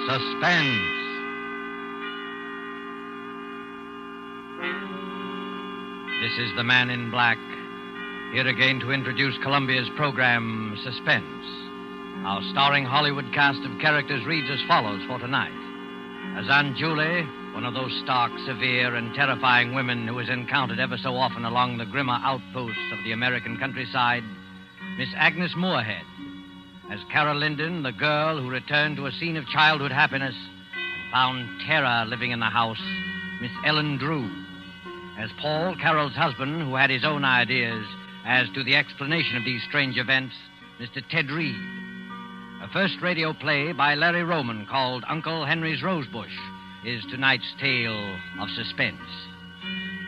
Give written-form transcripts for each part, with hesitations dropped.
Suspense. This is the Man in Black, here again to introduce Columbia's program, Suspense. Our starring Hollywood cast of characters reads as follows for tonight. As Aunt Julie, one of those stark, severe, and terrifying women who is encountered ever so often along the grimmer outposts of the American countryside, Miss Agnes Moorehead. As Carol Linden, the girl who returned to a scene of childhood happiness and found terror living in the house, Miss Ellen Drew. As Paul, Carol's husband, who had his own ideas as to the explanation of these strange events, Mr. Ted Reed. A first radio play by Larry Roman called Uncle Henry's Rosebush is tonight's tale of suspense.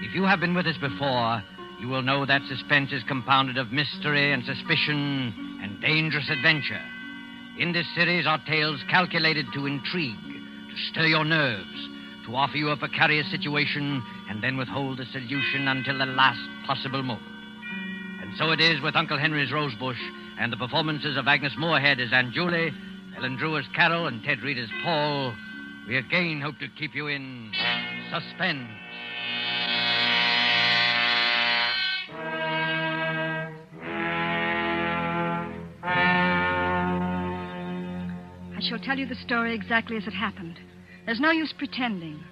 If you have been with us before, you will know that suspense is compounded of mystery and suspicion and dangerous adventure. In this series are tales calculated to intrigue, to stir your nerves, to offer you a precarious situation and then withhold the solution until the last possible moment. And so it is with Uncle Henry's Rosebush and the performances of Agnes Moorehead as Aunt Julie, Ellen Drew as Carol, and Ted Reed as Paul. We again hope to keep you in suspense. I shall tell you the story exactly as it happened. There's no use pretending.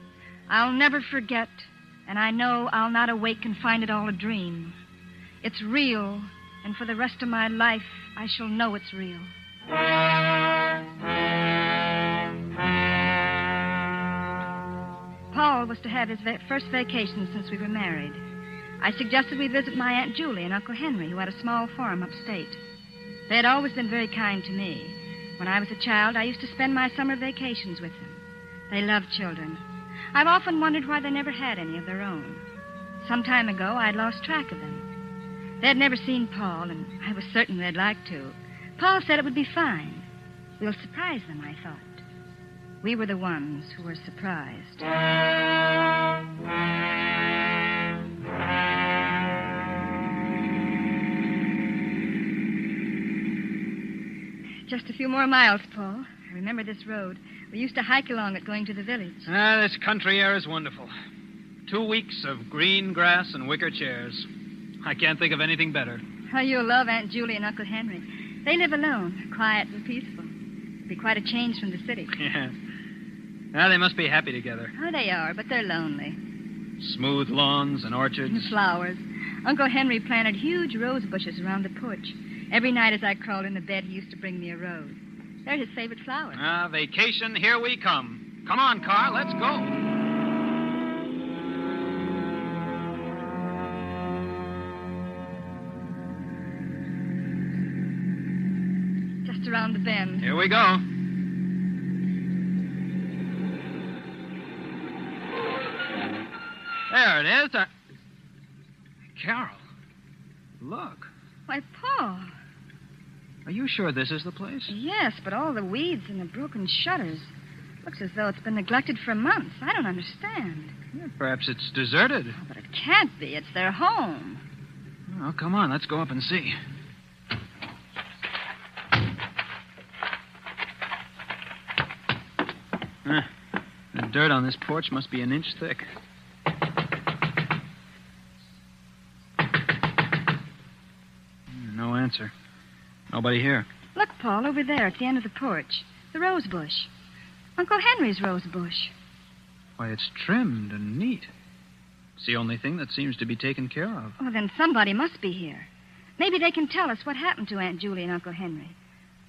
I'll never forget, and I know I'll not awake and find it all a dream. It's real, and for the rest of my life, I shall know it's real. Paul was to have his first vacation since we were married. I suggested we visit my Aunt Julie and Uncle Henry, who had a small farm upstate. They had always been very kind to me. When I was a child, I used to spend my summer vacations with them. They loved children. I've often wondered why they never had any of their own. Some time ago, I'd lost track of them. They had never seen Paul, and I was certain they'd like to. Paul said it would be fine. We'll surprise them, I thought. We were the ones who were surprised. Just a few more miles, Paul. I remember this road. We used to hike along it going to the village. This country air is wonderful. 2 weeks of green grass and wicker chairs. I can't think of anything better. Oh, you'll love Aunt Julie and Uncle Henry. They live alone, quiet and peaceful. It'll be quite a change from the city. Yeah. Well, they must be happy together. Oh, they are, but they're lonely. Smooth lawns and orchards. And flowers. Uncle Henry planted huge rose bushes around the porch. Every night as I crawled into bed, he used to bring me a rose. They're his favorite flowers. Vacation, here we come. Come on, car, let's go. Just around the bend. Here we go. There it is. Carol, look. Why, Paul. Are you sure this is the place? Yes, but all the weeds and the broken shutters. Looks as though it's been neglected for months. I don't understand. Yeah, perhaps it's deserted. Oh, but it can't be. It's their home. Oh, come on. Let's go up and see. The dirt on this porch must be an inch thick. No answer. Nobody here. Look, Paul, over there at the end of the porch. The rose bush. Uncle Henry's rose bush. Why, it's trimmed and neat. It's the only thing that seems to be taken care of. Oh, then somebody must be here. Maybe they can tell us what happened to Aunt Julie and Uncle Henry.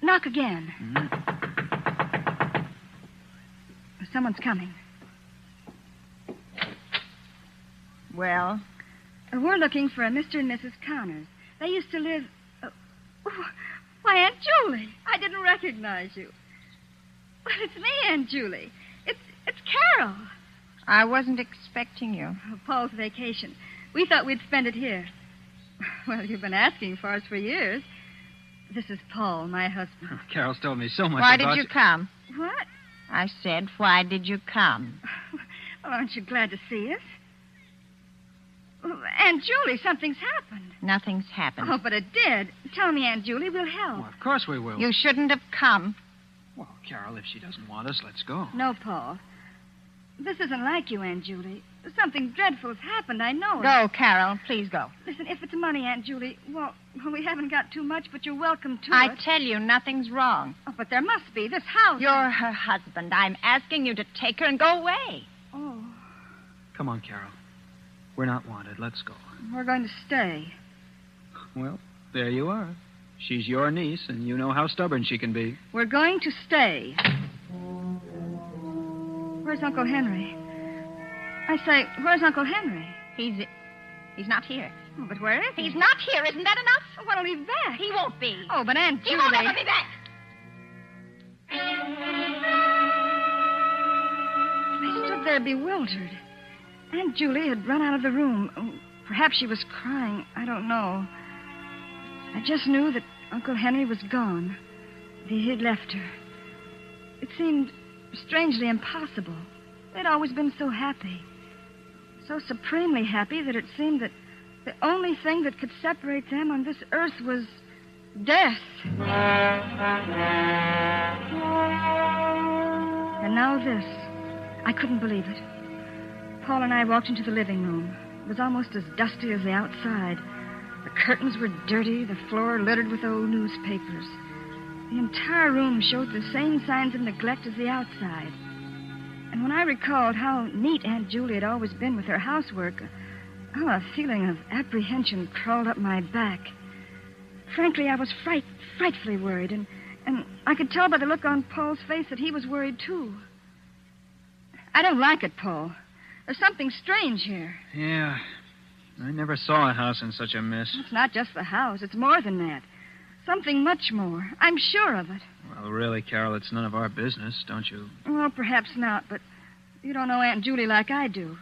Knock again. Mm-hmm. Someone's coming. Well? We're looking for a Mr. and Mrs. Connors. They used to live... Why, Aunt Julie, I didn't recognize you. Well, it's me, Aunt Julie. It's Carol. I wasn't expecting you. Oh, Paul's vacation. We thought we'd spend it here. Well, you've been asking for us for years. This is Paul, my husband. Oh, Carol's told me so much Why about did you come? What? I said, why did you come? Well, aren't you glad to see us? Well, Aunt Julie, something's happened. Nothing's happened. Oh, but it did. Tell me, Aunt Julie, we'll help. Well, of course we will. You shouldn't have come. Well, Carol, if she doesn't want us, let's go. No, Paul. This isn't like you, Aunt Julie. Something dreadful has happened, I know it. Go, Carol. Please go. Listen, if it's money, Aunt Julie, well, we haven't got too much, but you're welcome to I it. tell you, nothing's wrong. Oh, but there must be. This house... You're her husband. I'm asking you to take her and go away. Oh, Come on, Carol. We're not wanted. Let's go. we're going to stay. Well, there you are. She's your niece, and you know how stubborn she can be. We're going to stay. Where's Uncle Henry? I say, where's Uncle Henry? He's not here. Oh, but where is he? He's not here. Isn't that enough? Oh, when'll he be back? He won't be. Oh, but Aunt He Julie... won't ever be back. I stood there bewildered. Aunt Julie had run out of the room. Oh, perhaps she was crying. I don't know. I just knew that Uncle Henry was gone. He had left her. It seemed strangely impossible. They'd always been so happy. So supremely happy that it seemed that the only thing that could separate them on this earth was death. And now this. I couldn't believe it. Paul and I walked into the living room. It was almost as dusty as the outside. The curtains were dirty, the floor littered with old newspapers. The entire room showed the same signs of neglect as the outside. And when I recalled how neat Aunt Julie had always been with her housework, a feeling of apprehension crawled up my back. Frankly, I was frightfully worried, and I could tell by the look on Paul's face that he was worried, too. I don't like it, Paul. There's something strange here. Yeah. I never saw a house in such a mess. It's not just the house. It's more than that. Something much more. I'm sure of it. Well, really, Carol, it's none of our business, don't you? Well, perhaps not, but you don't know Aunt Julie like I do.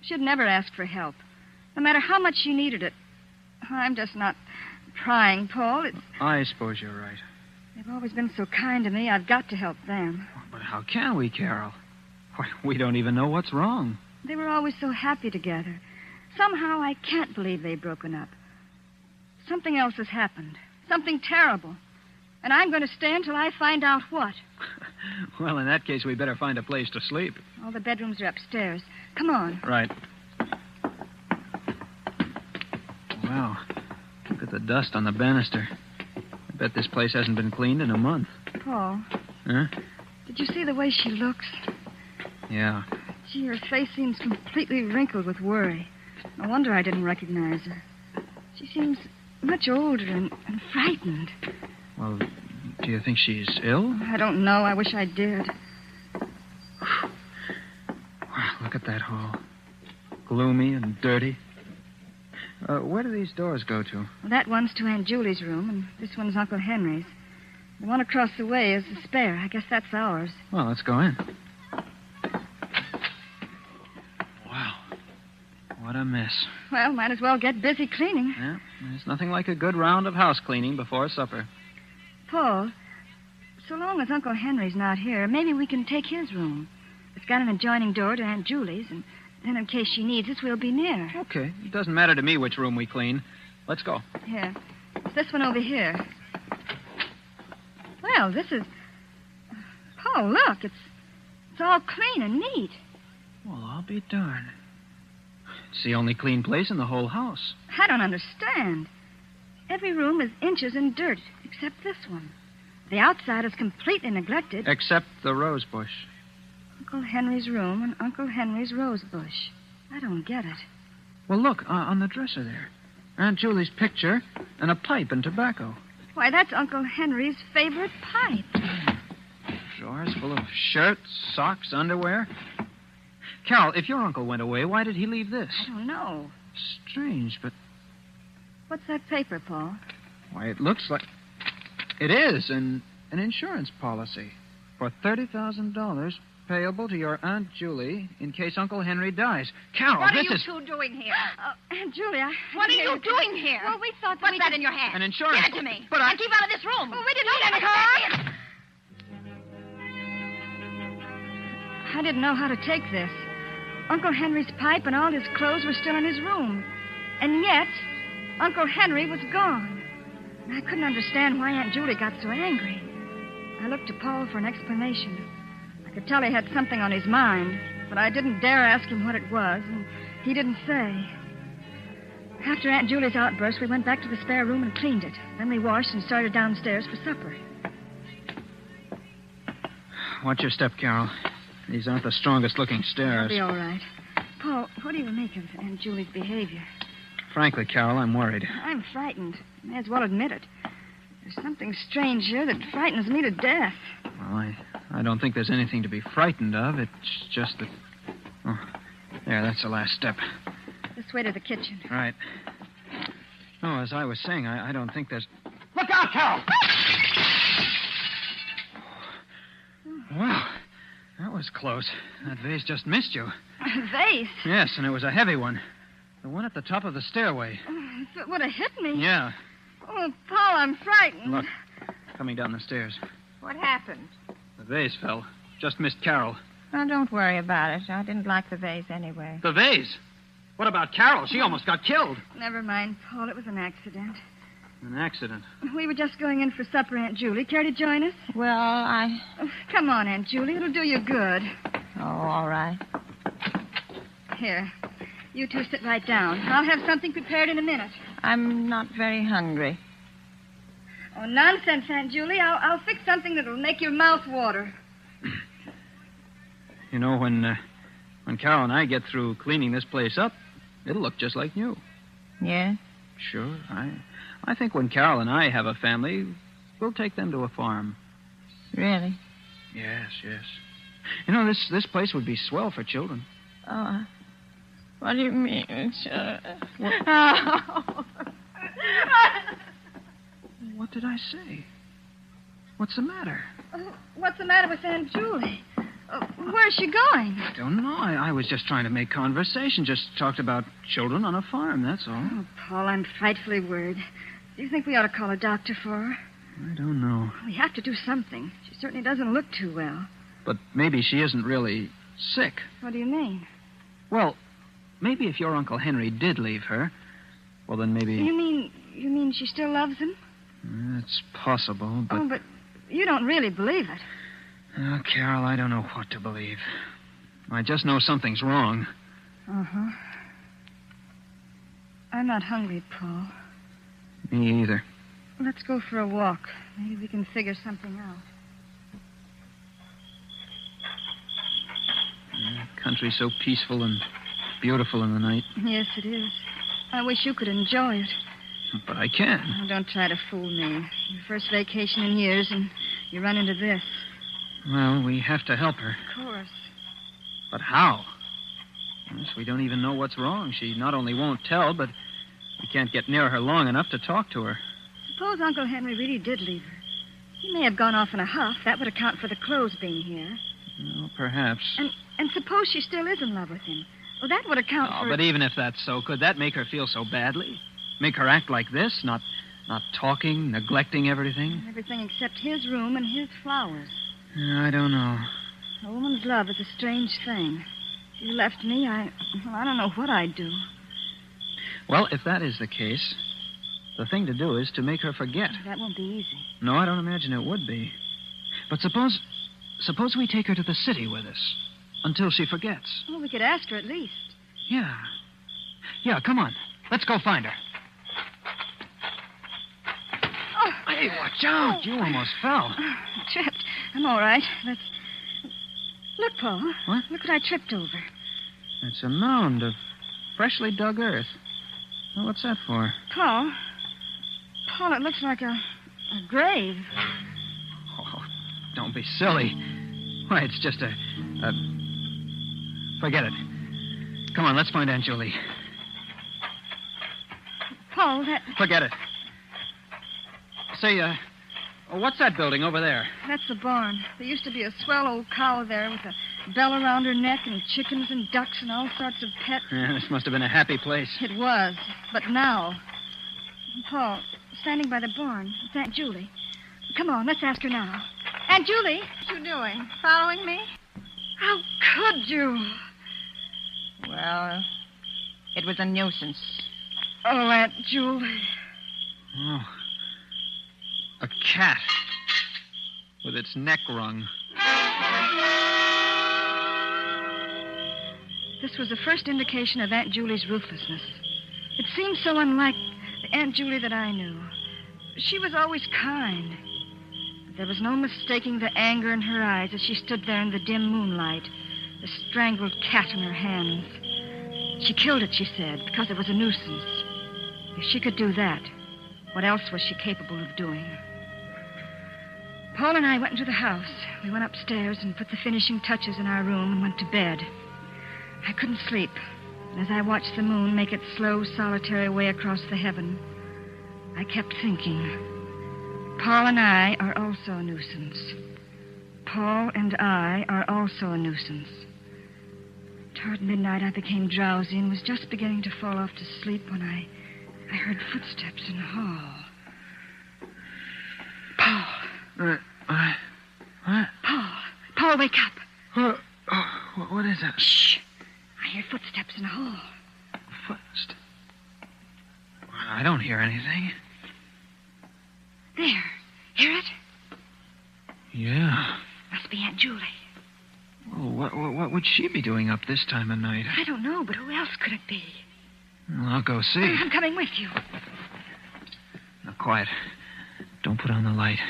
She'd never ask for help, no matter how much she needed it. I'm just not trying, Paul. I suppose you're right. They've always been so kind to me. I've got to help them. But how can we, Carol? Why, we don't even know what's wrong. They were always so happy together. Somehow I can't believe they've broken up. Something else has happened. Something terrible. And I'm going to stay until I find out what. Well, in that case, we better find a place to sleep. All the bedrooms are upstairs. Come on. Right. Wow. Look at the dust on the banister. I bet this place hasn't been cleaned in a month. Paul. Huh? Did you see the way she looks? Yeah. Gee, her face seems completely wrinkled with worry. No wonder I didn't recognize her. She seems much older and frightened. Well, do you think she's ill? I don't know. I wish I did. Wow, look at that hall. Gloomy and dirty. Where do these doors go to? Well, that one's to Aunt Julie's room, and this one's Uncle Henry's. The one across the way is the spare. I guess that's ours. Well, let's go in. Wow. What a mess. Well, might as well get busy cleaning. Yeah, there's nothing like a good round of house cleaning before supper. Paul, so long as Uncle Henry's not here, maybe we can take his room. It's got an adjoining door to Aunt Julie's, and then in case she needs us, we'll be near. Okay. It doesn't matter to me which room we clean. Let's go. Here. It's this one over here. Well, this is... Paul, look. It's all clean and neat. Well, I'll be darned. It's the only clean place in the whole house. I don't understand. Every room is inches in dirt, except this one. The outside is completely neglected. Except the rosebush. Uncle Henry's room and Uncle Henry's rosebush. I don't get it. Well, look, on the dresser there. Aunt Julie's picture and a pipe and tobacco. Why, that's Uncle Henry's favorite pipe. Drawers full of shirts, socks, underwear. Carol, if your uncle went away, why did he leave this? I don't know. Strange, but... What's that paper, Paul? Why, it looks like... It is an insurance policy for $30,000 payable to your Aunt Julie in case Uncle Henry dies. Carol, What are this you is... two doing here? Aunt Julie, What are you doing here? Well, we thought What's that in your hand? An insurance... Give it to me. But And keep out of this room. Oh, we didn't Don't mean let any me I didn't know how to take this. Uncle Henry's pipe and all his clothes were still in his room. And yet, Uncle Henry was gone. I couldn't understand why Aunt Julie got so angry. I looked to Paul for an explanation. I could tell he had something on his mind, but I didn't dare ask him what it was, and he didn't say. After Aunt Julie's outburst, we went back to the spare room and cleaned it. Then we washed and started downstairs for supper. Watch your step, Carol. These aren't the strongest-looking stairs. It'll be all right. Paul, what do you make of Aunt Julie's behavior? Frankly, Carol, I'm worried. I'm frightened. May as well admit it. There's something strange here that frightens me to death. Well, I don't think there's anything to be frightened of. It's just that... Oh, there, that's the last step. This way to the kitchen. Right. Oh, as I was saying, I don't think there's... Look out, Carol! Wow, that was close. That vase just missed you. A vase? Yes, and it was a heavy one. The one at the top of the stairway. Oh, if it would have hit me. Yeah. Oh, Paul, I'm frightened. Look, coming down the stairs. What happened? The vase fell. Just missed Carol. Oh, don't worry about it. I didn't like the vase anyway. The vase? What about Carol? She almost got killed. Never mind, Paul. It was an accident. An accident? We were just going in for supper, Aunt Julie. Care to join us? Well, Oh, come on, Aunt Julie. It'll do you good. Oh, all right. Here. You two sit right down. I'll have something prepared in a minute. I'm not very hungry. Oh, nonsense, Aunt Julie. I'll fix something that'll make your mouth water. You know, when Carol and I get through cleaning this place up, it'll look just like new. Yes? Sure. I think when Carol and I have a family, we'll take them to a farm. Really? Yes. You know, this place would be swell for children. Oh, what do you mean, sir? What did I say? What's the matter? What's the matter with Aunt Julie? Where's she going? I don't know. I was just trying to make conversation. Just talked about children on a farm, that's all. Oh, Paul, I'm frightfully worried. Do you think we ought to call a doctor for her? I don't know. We have to do something. She certainly doesn't look too well. But maybe she isn't really sick. What do you mean? Well, maybe if your Uncle Henry did leave her, well, then maybe... You mean she still loves him? It's possible, but... Oh, but you don't really believe it. Oh, Carol, I don't know what to believe. I just know something's wrong. Uh-huh. I'm not hungry, Paul. Me either. Let's go for a walk. Maybe we can figure something out. The country's so peaceful and beautiful in the night. Yes, it is. I wish you could enjoy it. But I can. Oh, don't try to fool me. Your first vacation in years, and you run into this. Well, we have to help her. Of course. But how? Yes, we don't even know what's wrong. She not only won't tell, but we can't get near her long enough to talk to her. Suppose Uncle Henry really did leave her. He may have gone off in a huff. That would account for the clothes being here. Well, perhaps. And suppose she still is in love with him. Well, that would account for... But even if that's so, could that make her feel so badly? Make her act like this? Not talking, neglecting everything? Everything except his room and his flowers. I don't know. A woman's love is a strange thing. If you left me, I don't know what I'd do. Well, if that is the case, the thing to do is to make her forget. That won't be easy. No, I don't imagine it would be. But suppose we take her to the city with us until she forgets. Well, we could ask her at least. Yeah. Yeah, come on. Let's go find her. Oh. Hey, watch out. You almost fell. Tripped. I'm all right. Look, Paul. What? Look what I tripped over. It's a mound of freshly dug earth. Well, what's that for? Paul, it looks like a grave. Oh, don't be silly. Why, it's just a... Forget it. Come on, let's find Aunt Julie. Paul, that... Forget it. Say, what's that building over there? That's the barn. There used to be a swell old cow there with a bell around her neck and chickens and ducks and all sorts of pets. Yeah, this must have been a happy place. It was. But now... Paul, standing by the barn, it's Aunt Julie. Come on, let's ask her now. Aunt Julie! What you doing? Following me? How could you? Well, it was a nuisance. Oh, Aunt Julie. Oh. A cat. with its neck wrung. This was the first indication of Aunt Julie's ruthlessness. It seemed so unlike the Aunt Julie that I knew. She was always kind. But there was no mistaking the anger in her eyes as she stood there in the dim moonlight, the strangled cat in her hands. She killed it, she said, because it was a nuisance. If she could do that, what else was she capable of doing? Paul and I went into the house. We went upstairs and put the finishing touches in our room and went to bed. I couldn't sleep. And as I watched the moon make its slow, solitary way across the heaven, I kept thinking, Paul and I are also a nuisance. Paul and I are also a nuisance. Toward midnight, I became drowsy and was just beginning to fall off to sleep when I heard footsteps in the hall. Paul. What? Paul, wake up. What is that? Shh. I hear footsteps in the hall. Footsteps? I don't hear anything. There. Hear it? Yeah. Must be Aunt Julie. Well, what would she be doing up this time of night? I don't know, but who else could it be? Well, I'll go see. I'm coming with you. Now, quiet. Don't put on the light.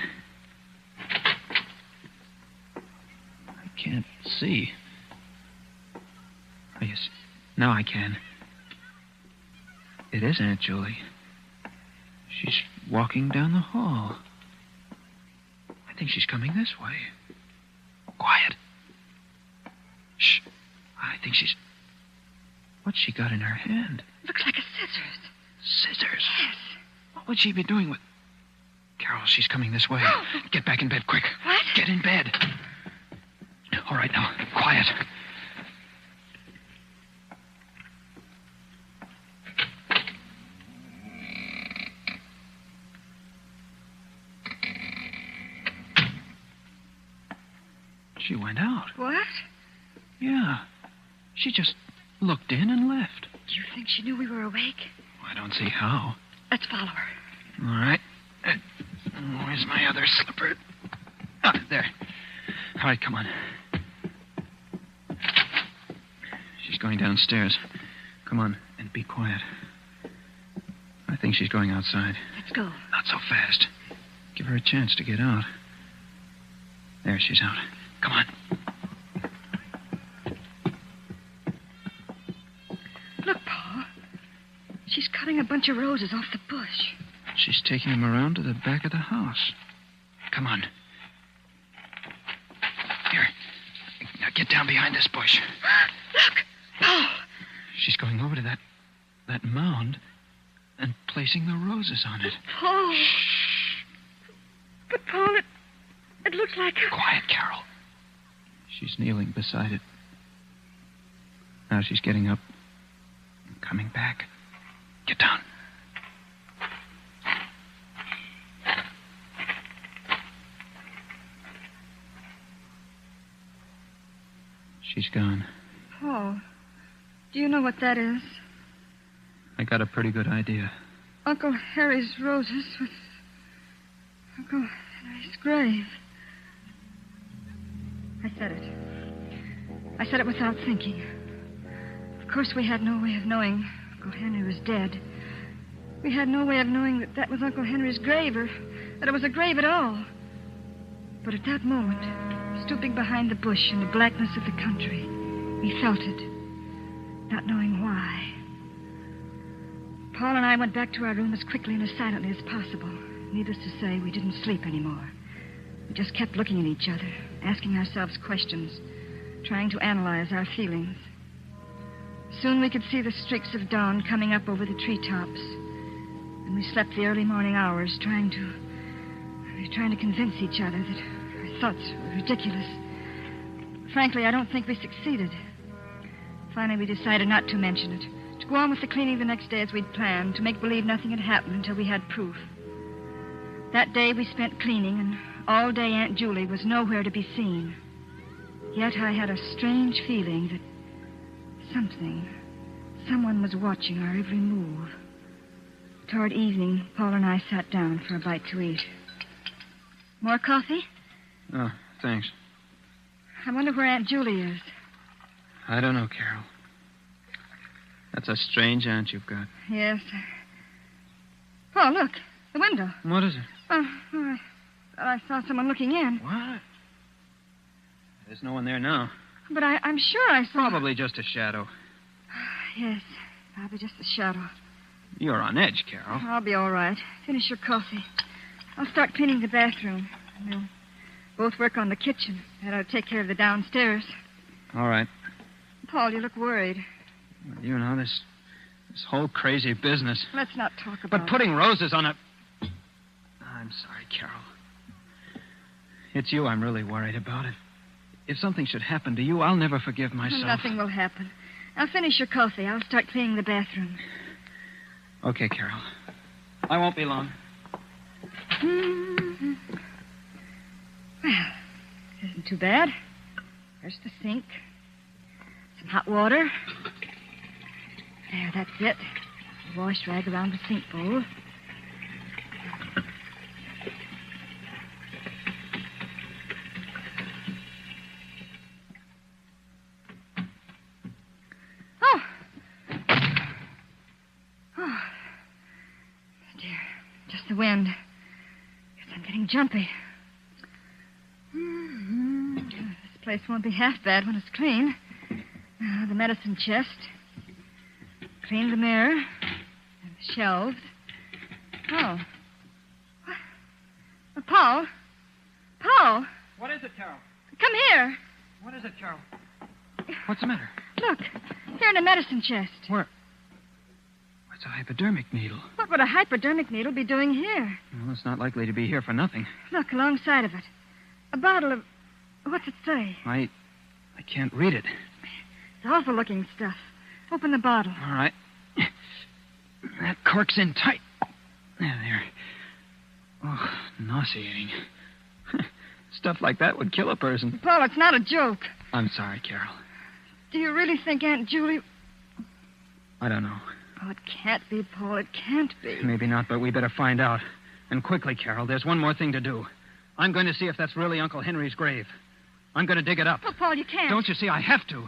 I can't see. Oh, yes. Now I can. It is Aunt Julie. She's walking down the hall. I think she's coming this way. Quiet. Shh. I think she's... What's she got in her hand? Looks like a scissors. Scissors? Yes. What would she be doing with... Carol, she's coming this way. Oh. Get back in bed, quick. What? Get in bed. All right, now, quiet. She went out. What? Yeah. She just looked in and left. Do you think she knew we were awake? I don't see how. Let's follow her. All right. Where's my other slipper? Ah, there. All right, come on. She's going downstairs. Come on, and be quiet. I think she's going outside. Let's go. Not so fast. Give her a chance to get out. There, she's out. Come on. Look, Paul. She's cutting a bunch of roses off the bush. She's taking them around to the back of the house. Come on. Here. Now get down behind this bush. Look, Paul. She's going over to that mound and placing the roses on it. Paul. Shh. But, Paul, it looks like... Quiet, Carol. She's kneeling beside it. Now she's getting up and coming back. Get down. She's gone. Paul, do you know what that is? I got a pretty good idea. Uncle Harry's roses with Uncle Henry's grave. I said it. I said it without thinking. Of course, we had no way of knowing Uncle Henry was dead. We had no way of knowing that was Uncle Henry's grave or that it was a grave at all. But at that moment, stooping behind the bush in the blackness of the country, we felt it, not knowing why. Paul and I went back to our room as quickly and as silently as possible. Needless to say, we didn't sleep anymore. We just kept looking at each other, asking ourselves questions, trying to analyze our feelings. Soon we could see the streaks of dawn coming up over the treetops, and we slept the early morning hours trying to convince each other that our thoughts were ridiculous. Frankly, I don't think we succeeded. Finally, we decided not to mention it, to go on with the cleaning the next day as we'd planned, to make believe nothing had happened until we had proof. That day we spent cleaning, and all day Aunt Julie was nowhere to be seen. Yet I had a strange feeling that someone was watching our every move. Toward evening, Paul and I sat down for a bite to eat. More coffee? Oh, thanks. I wonder where Aunt Julie is. I don't know, Carol. That's a strange aunt you've got. Yes. Oh, look. The window. What is it? Oh, I thought I saw someone looking in. What? There's no one there now. But I'm sure I saw... Probably just a shadow. Yes, probably just a shadow. You're on edge, Carol. I'll be all right. Finish your coffee. I'll start cleaning the bathroom. We'll both work on the kitchen. And I'll take care of the downstairs. All right. Paul, you look worried. You know, this whole crazy business. Let's not talk about But putting roses on a... I'm sorry, Carol. It's you I'm really worried about. If something should happen to you, I'll never forgive myself. Nothing will happen. I'll finish your coffee. I'll start cleaning the bathroom. Okay, Carol. I won't be long. Mm-hmm. Well, it isn't too bad. There's the sink. Some hot water. There, that's it. A wash rag around the sink bowl. The wind. Guess I'm getting jumpy. This place won't be half bad when it's clean. The medicine chest. Clean the mirror. And the shelves. Oh. What? Paul? Paul? What is it, Carol? Come here. What is it, Carol? What's the matter? Look. Here in the medicine chest. Where? It's a hypodermic needle. What would a hypodermic needle be doing here? Well, it's not likely to be here for nothing. Look, alongside of it. A bottle of... What's it say? I can't read it. It's awful-looking stuff. Open the bottle. All right. That cork's in tight. There. Oh, nauseating. Stuff like that would kill a person. Paul, it's not a joke. I'm sorry, Carol. Do you really think Aunt Julie... I don't know. Oh, it can't be, Paul. It can't be. Maybe not, but we better find out. And quickly, Carol. There's one more thing to do. I'm going to see if that's really Uncle Henry's grave. I'm going to dig it up. Oh, Paul, you can't. Don't you see? I have to.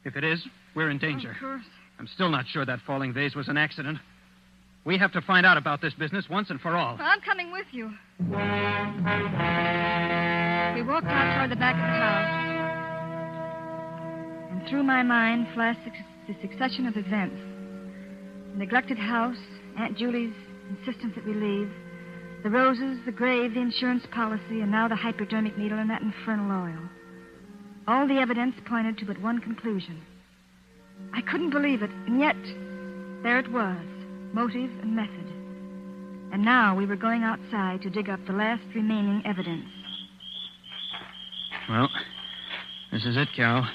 If it is, we're in danger. Of course. I'm still not sure that falling vase was an accident. We have to find out about this business once and for all. Well, I'm coming with you. We walked out toward the back of the house. And through my mind flashed the succession of events. The neglected house, Aunt Julie's insistence that we leave, the roses, the grave, the insurance policy, and now the hypodermic needle and that infernal oil. All the evidence pointed to but one conclusion. I couldn't believe it, and yet there it was, motive and method. And now we were going outside to dig up the last remaining evidence. Well, this is it, Carol.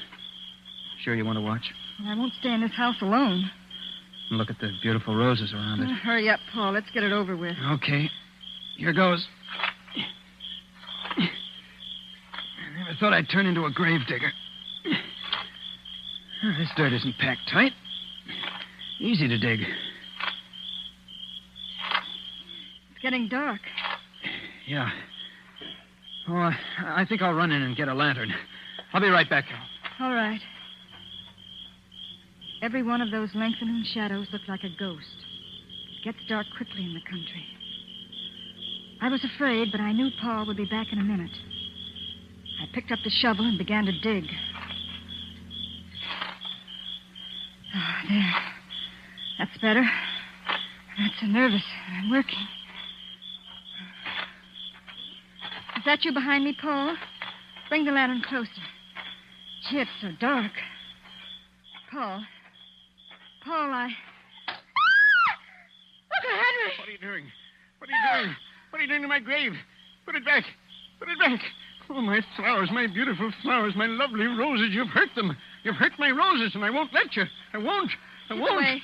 Sure you want to watch? Well, I won't stay in this house alone. And look at the beautiful roses around it. Hurry up, Paul. Let's get it over with. Okay. Here goes. I never thought I'd turn into a grave digger. This dirt isn't packed tight. Easy to dig. It's getting dark. Yeah. Oh, I think I'll run in and get a lantern. I'll be right back, Carol. All right. Every one of those lengthening shadows looked like a ghost. It gets dark quickly in the country. I was afraid, but I knew Paul would be back in a minute. I picked up the shovel and began to dig. Oh, there. That's better. I'm not so nervous. I'm working. Is that you behind me, Paul? Bring the lantern closer. Gee, it's so dark. Paul, I... Uncle Henry! What are you doing? What are you doing? What are you doing to my grave? Put it back. Put it back. Oh, my flowers, my beautiful flowers, my lovely roses. You've hurt them. You've hurt my roses, and I won't let you. I won't. Keep away.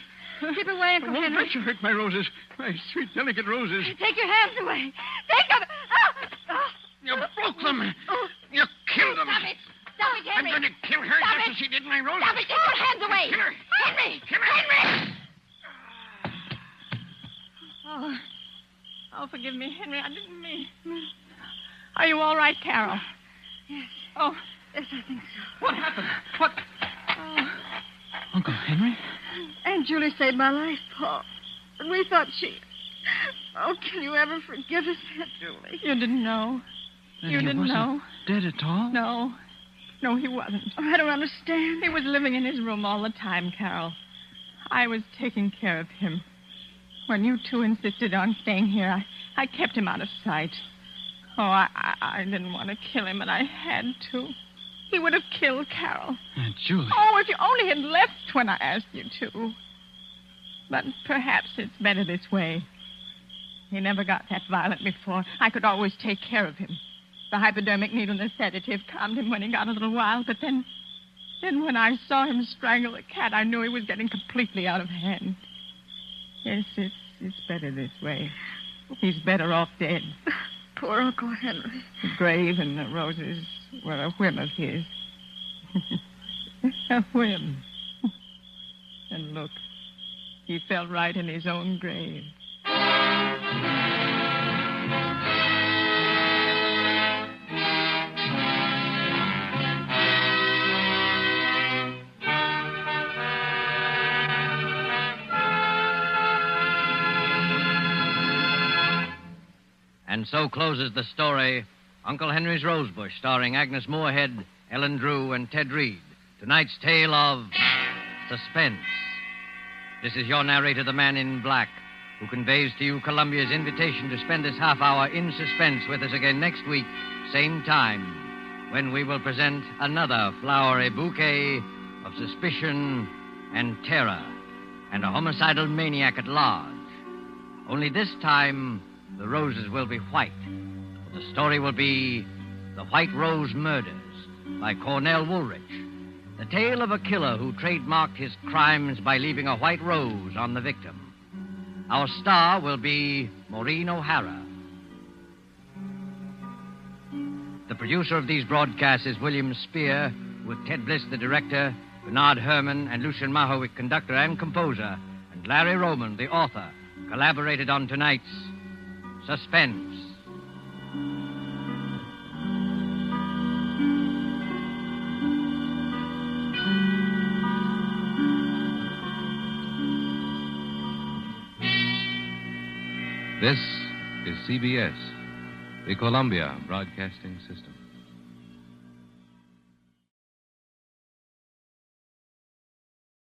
Keep away, Uncle I won't Henry. let you hurt my roses. My sweet, delicate roses. Take your hands away. Take them. You broke them. You killed them. Stop it. Stop it, I'm Henry. going to kill her Stop just it. as she did my roses. Stop it. Take your hands away. Kill her. Henry. Kill her. Henry. Oh, forgive me, Henry. I didn't mean. Are you all right, Carol? Yes. Oh, Yes, I think so. What happened? What? Uncle Henry? Aunt Julie saved my life, Paul. And we thought she... Oh, can you ever forgive us, Aunt Julie? you didn't know. Then You he didn't wasn't know? dead at all? No. No, he wasn't. Oh, I don't understand. He was living in his room all the time, Carol. I was taking care of him. When you two insisted on staying here, I kept him out of sight. Oh, I didn't want to kill him, but I had to. He would have killed Carol. Aunt Julie. Oh, if you only had left when I asked you to. But perhaps it's better this way. He never got that violent before. I could always take care of him. The hypodermic needle and the sedative calmed him when he got a little wild, but then when I saw him strangle the cat, I knew he was getting completely out of hand. Yes, it's better this way. He's better off dead. Poor Uncle Henry. The grave and the roses were a whim of his. A whim. And look, he fell right in his own grave. And so closes the story, Uncle Henry's Rosebush, starring Agnes Moorehead, Ellen Drew, and Ted Reed. Tonight's tale of Suspense. This is your narrator, the Man in Black, who conveys to you Columbia's invitation to spend this half hour in suspense with us again next week, same time, when we will present another flowery bouquet of suspicion and terror and a homicidal maniac at large. Only this time, the roses will be white. The story will be The White Rose Murders by Cornell Woolrich. The tale of a killer who trademarked his crimes by leaving a white rose on the victim. Our star will be Maureen O'Hara. The producer of these broadcasts is William Spear, with Ted Bliss, the director, Bernard Herrmann, and Lucien Mahowick, conductor and composer, and Larry Roman, the author, collaborated on tonight's Suspense. This is CBS, the Columbia Broadcasting System.